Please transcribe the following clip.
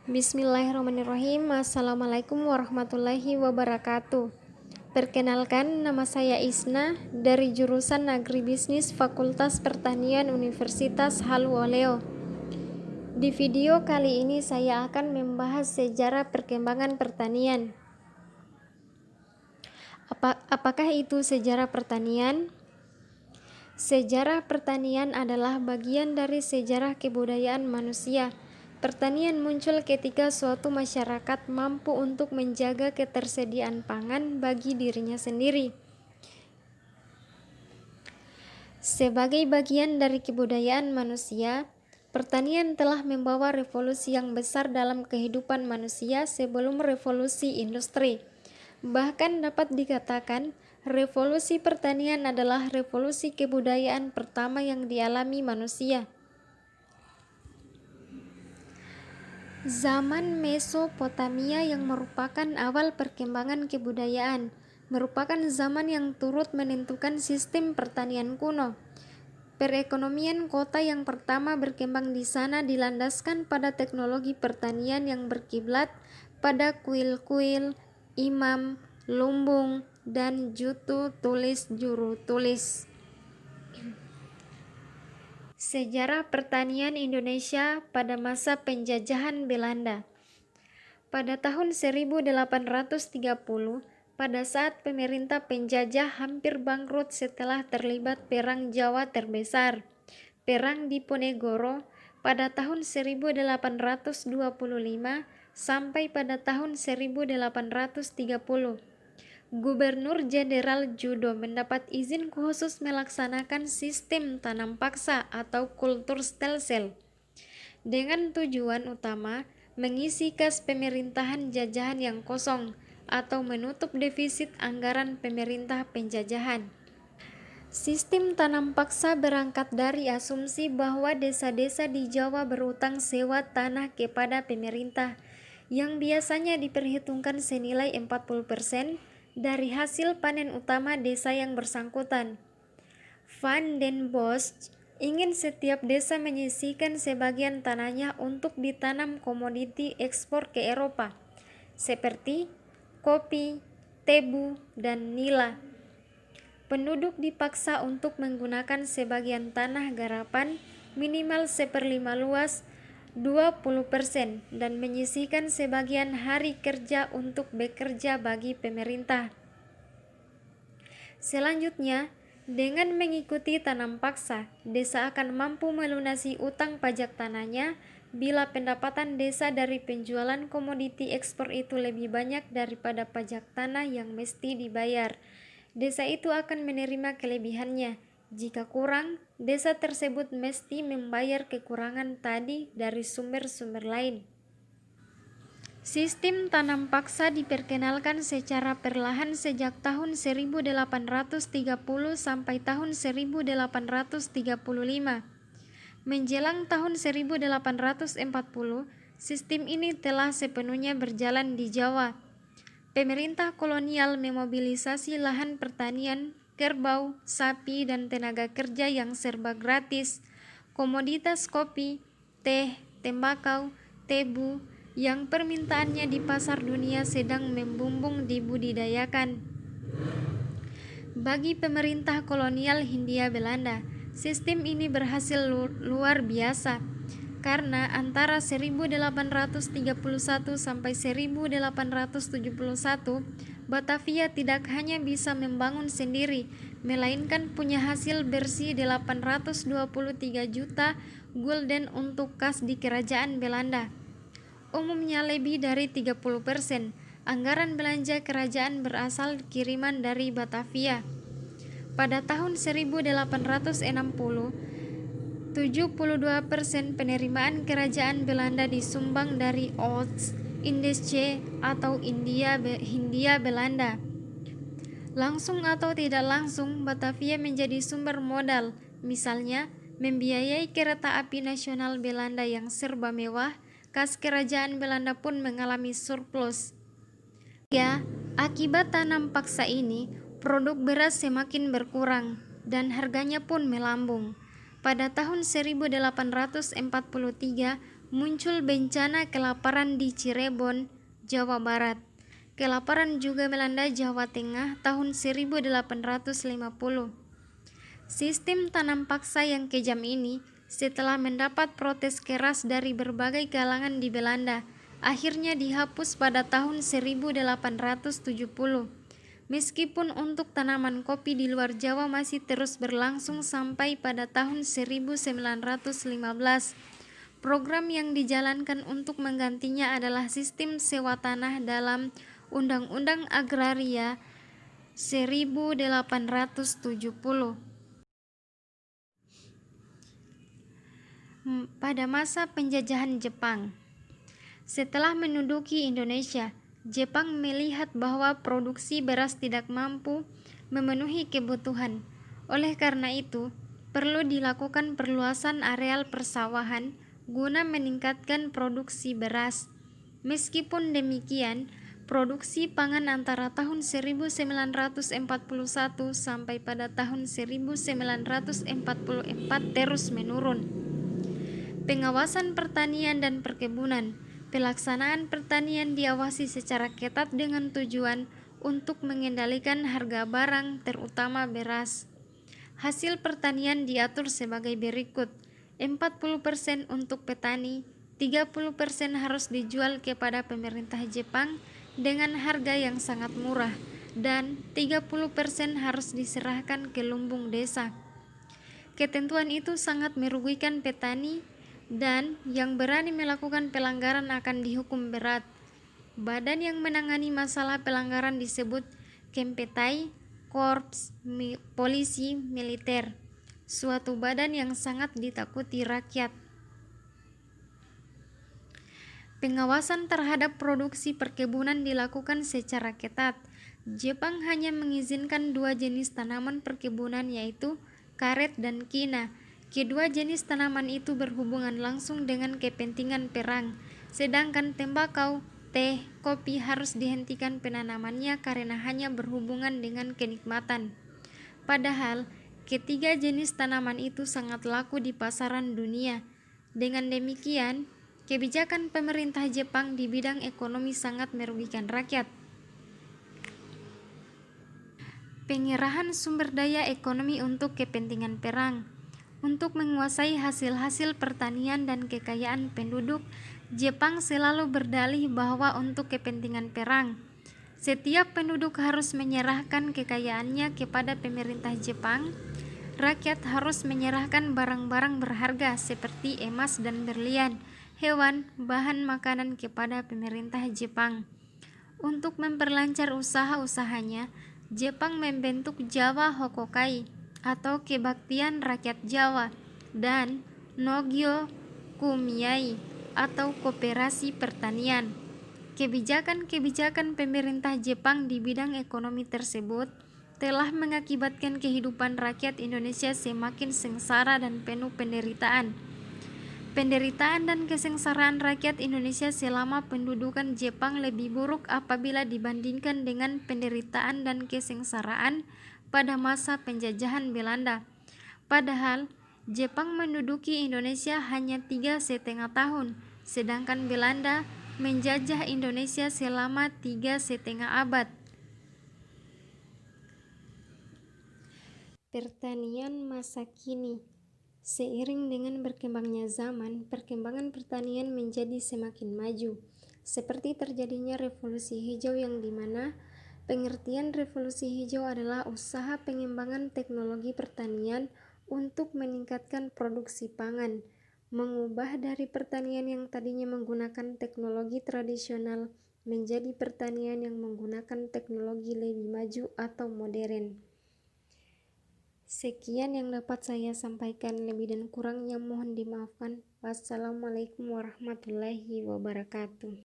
Bismillahirrahmanirrahim. Assalamualaikum warahmatullahi wabarakatuh. Perkenalkan, nama saya Isna dari jurusan Agribisnis Fakultas Pertanian Universitas Haluoleo. Di video kali ini saya akan membahas sejarah perkembangan pertanian. Apakah itu sejarah pertanian? Sejarah pertanian adalah bagian dari sejarah kebudayaan manusia. Pertanian muncul ketika suatu masyarakat mampu untuk menjaga ketersediaan pangan bagi dirinya sendiri. Sebagai bagian dari kebudayaan manusia, pertanian telah membawa revolusi yang besar dalam kehidupan manusia sebelum revolusi industri. Bahkan dapat dikatakan, revolusi pertanian adalah revolusi kebudayaan pertama yang dialami manusia. Zaman Mesopotamia yang merupakan awal perkembangan kebudayaan, merupakan zaman yang turut menentukan sistem pertanian kuno. Perekonomian kota yang pertama berkembang di sana dilandaskan pada teknologi pertanian yang berkiblat pada kuil-kuil, imam, lumbung, dan jutu tulis juru tulis. Sejarah pertanian Indonesia pada masa penjajahan Belanda. Pada tahun 1830, pada saat pemerintah penjajah hampir bangkrut setelah terlibat Perang Jawa terbesar, Perang Diponegoro, pada tahun 1825 sampai pada tahun 1830. Gubernur Jenderal Judo mendapat izin khusus melaksanakan sistem tanam paksa atau kultur stelsel dengan tujuan utama mengisi kas pemerintahan jajahan yang kosong atau menutup defisit anggaran pemerintah penjajahan. Sistem tanam paksa berangkat dari asumsi bahwa desa-desa di Jawa berutang sewa tanah kepada pemerintah yang biasanya diperhitungkan senilai 40% dari hasil panen utama desa yang bersangkutan. Van den Bosch ingin setiap desa menyisihkan sebagian tanahnya untuk ditanam komoditi ekspor ke Eropa, seperti kopi, tebu, dan nila. Penduduk dipaksa untuk menggunakan sebagian tanah garapan minimal 1/5 luas 20% dan menyisihkan sebagian hari kerja untuk bekerja bagi pemerintah. Selanjutnya, dengan mengikuti tanam paksa, desa akan mampu melunasi utang pajak tanahnya bila pendapatan desa dari penjualan komoditi ekspor itu lebih banyak daripada pajak tanah yang mesti dibayar. Desa itu akan menerima kelebihannya. Jika kurang, desa tersebut mesti membayar kekurangan tadi dari sumber-sumber lain. Sistem tanam paksa diperkenalkan secara perlahan sejak tahun 1830 sampai tahun 1835. Menjelang tahun 1840, sistem ini telah sepenuhnya berjalan di Jawa. Pemerintah kolonial memobilisasi lahan pertanian, kerbau, sapi, dan tenaga kerja yang serba gratis. Komoditas kopi, teh, tembakau, tebu, yang permintaannya di pasar dunia sedang membumbung dibudidayakan. Bagi pemerintah kolonial Hindia Belanda, sistem ini berhasil luar biasa. Karena antara 1831 sampai 1871, Batavia tidak hanya bisa membangun sendiri, melainkan punya hasil bersih 823 juta gulden untuk kas di kerajaan Belanda. Umumnya lebih dari 30% anggaran belanja kerajaan berasal kiriman dari Batavia. Pada tahun 1860, 72% penerimaan kerajaan Belanda disumbang dari Oost-Indische atau Hindia Belanda. Langsung atau tidak langsung, Batavia menjadi sumber modal, misalnya membiayai kereta api nasional Belanda yang serba mewah. Kas kerajaan Belanda pun mengalami surplus. Ya, akibat tanam paksa ini, produk beras semakin berkurang dan harganya pun melambung. Pada tahun 1843, muncul bencana kelaparan di Cirebon, Jawa Barat. Kelaparan juga melanda Jawa Tengah tahun 1850. Sistem tanam paksa yang kejam ini, setelah mendapat protes keras dari berbagai kalangan di Belanda, akhirnya dihapus pada tahun 1870. Meskipun untuk tanaman kopi di luar Jawa masih terus berlangsung sampai pada tahun 1915. Program yang dijalankan untuk menggantinya adalah sistem sewa tanah dalam Undang-Undang Agraria 1870. Pada masa penjajahan Jepang, setelah menduduki Indonesia, Jepang melihat bahwa produksi beras tidak mampu memenuhi kebutuhan. Oleh karena itu, perlu dilakukan perluasan areal persawahan guna meningkatkan produksi beras. Meskipun demikian, produksi pangan antara tahun 1941 sampai pada tahun 1944 terus menurun. Pengawasan pertanian dan perkebunan. Pelaksanaan pertanian diawasi secara ketat dengan tujuan untuk mengendalikan harga barang, terutama beras. Hasil pertanian diatur sebagai berikut: 40% untuk petani, 30% harus dijual kepada pemerintah Jepang dengan harga yang sangat murah, dan 30% harus diserahkan ke lumbung desa. Ketentuan itu sangat merugikan petani, dan yang berani melakukan pelanggaran akan dihukum berat. Badan yang menangani masalah pelanggaran disebut Kempetai, Korps Polisi Militer, suatu badan yang sangat ditakuti rakyat. Pengawasan terhadap produksi perkebunan dilakukan secara ketat. Jepang hanya mengizinkan 2 jenis tanaman perkebunan, yaitu karet dan kina. Kedua jenis tanaman itu berhubungan langsung dengan kepentingan perang, sedangkan tembakau, teh, kopi harus dihentikan penanamannya karena hanya berhubungan dengan kenikmatan. Padahal, ketiga jenis tanaman itu sangat laku di pasaran dunia. Dengan demikian, kebijakan pemerintah Jepang di bidang ekonomi sangat merugikan rakyat. Pengerahan sumber daya ekonomi untuk kepentingan perang. Untuk menguasai hasil-hasil pertanian dan kekayaan penduduk, Jepang selalu berdalih bahwa untuk kepentingan perang, setiap penduduk harus menyerahkan kekayaannya kepada pemerintah Jepang. Rakyat harus menyerahkan barang-barang berharga seperti emas dan berlian, hewan, bahan makanan kepada pemerintah Jepang. Untuk memperlancar usaha-usahanya, Jepang membentuk Jawa Hokokai atau Kebaktian Rakyat Jawa dan Nogyo Kumiai atau Koperasi Pertanian. Kebijakan-kebijakan pemerintah Jepang di bidang ekonomi tersebut telah mengakibatkan kehidupan rakyat Indonesia semakin sengsara dan penuh penderitaan. Penderitaan dan kesengsaraan rakyat Indonesia selama pendudukan Jepang lebih buruk apabila dibandingkan dengan penderitaan dan kesengsaraan pada masa penjajahan Belanda. Padahal, Jepang menduduki Indonesia hanya 3,5 tahun, sedangkan Belanda menjajah Indonesia selama 3,5 abad. Pertanian masa kini. Seiring dengan berkembangnya zaman, perkembangan pertanian menjadi semakin maju, seperti terjadinya revolusi hijau yang dimana pengertian revolusi hijau adalah usaha pengembangan teknologi pertanian untuk meningkatkan produksi pangan, mengubah dari pertanian yang tadinya menggunakan teknologi tradisional menjadi pertanian yang menggunakan teknologi lebih maju atau modern. Sekian yang dapat saya sampaikan, lebih dan kurangnya mohon dimaafkan. Wassalamualaikum warahmatullahi wabarakatuh.